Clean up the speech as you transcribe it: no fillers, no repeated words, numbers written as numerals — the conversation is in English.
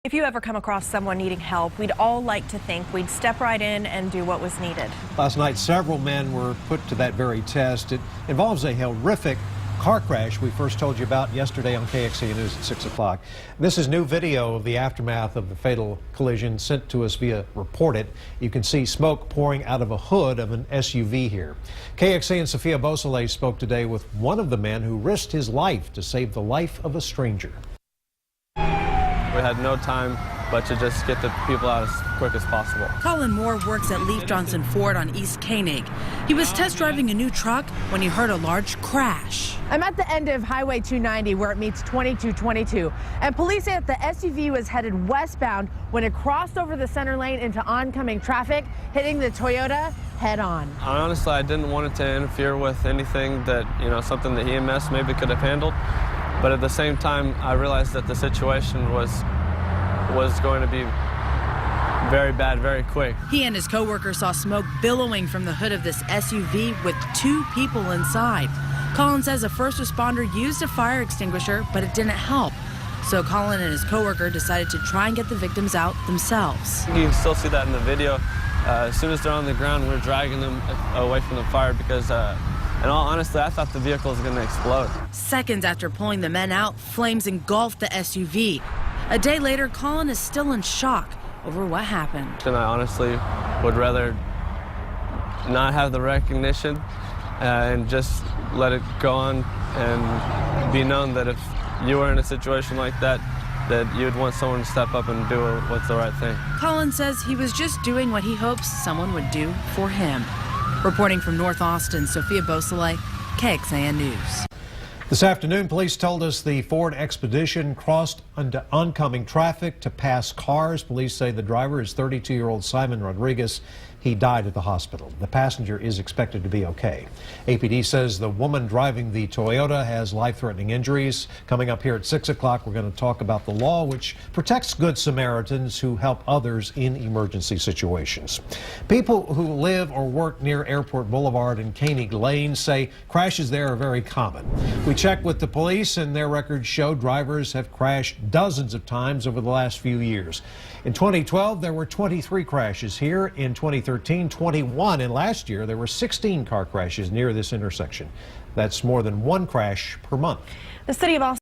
If you ever come across someone needing help, we'd all like to think we'd step right in and do what was needed. Last night, several men were put to that very test. It involves a horrific car crash we first told you about yesterday on KXAN News at 6 o'clock. This is new video of the aftermath of the fatal collision sent to us via Report It. You can see smoke pouring out of a hood of an SUV here. KXAN Sophia Beausoleil spoke today with one of the men who risked his life to save the life of a stranger. We had no time but to just get the people out as quick as possible. Colin Moore works at Leif Johnson Ford on East Koenig. He was test driving a new truck when he heard a large crash. I'm at the end of Highway 290 where it meets 2222, and police say that the SUV was headed westbound when it crossed over the center lane into oncoming traffic, hitting the Toyota head on. Honestly, I didn't want it to interfere with anything that, something that EMS maybe could have handled. But at the same time, I realized that the situation was going to be very bad, very quick. He and his coworker saw smoke billowing from the hood of this SUV with two people inside. Colin says a first responder used a fire extinguisher, but it didn't help. So Colin and his coworker decided to try and get the victims out themselves. You can still see that in the video. As soon as they're on the ground, we're dragging them away from the fire because in all honesty, I thought the vehicle was going to explode. Seconds after pulling the men out, flames engulfed the SUV. A day later, Colin is still in shock over what happened. And I honestly would rather not have the recognition and just let it go on and be known that if you were in a situation like that, that you'd want someone to step up and do what's the right thing. Colin says he was just doing what he hopes someone would do for him. Reporting from North Austin, Sophia Beausoleil, KXAN News. This afternoon, police told us the Ford Expedition crossed into oncoming traffic to pass cars. Police say the driver is 32-year-old Simon Rodriguez. He died at the hospital. The passenger is expected to be okay. APD says the woman driving the Toyota has life-threatening injuries. Coming up here at 6 o'clock, we're going to talk about the law which protects good Samaritans who help others in emergency situations. People who live or work near Airport Boulevard and Koenig Lane say crashes there are very common. We checked with the police and their records show drivers have crashed dozens of times over the last few years. In 2012, there were 23 crashes here. In 2013, 21. And last year, there were 16 car crashes near this intersection. That's more than one crash per month. The city of Austin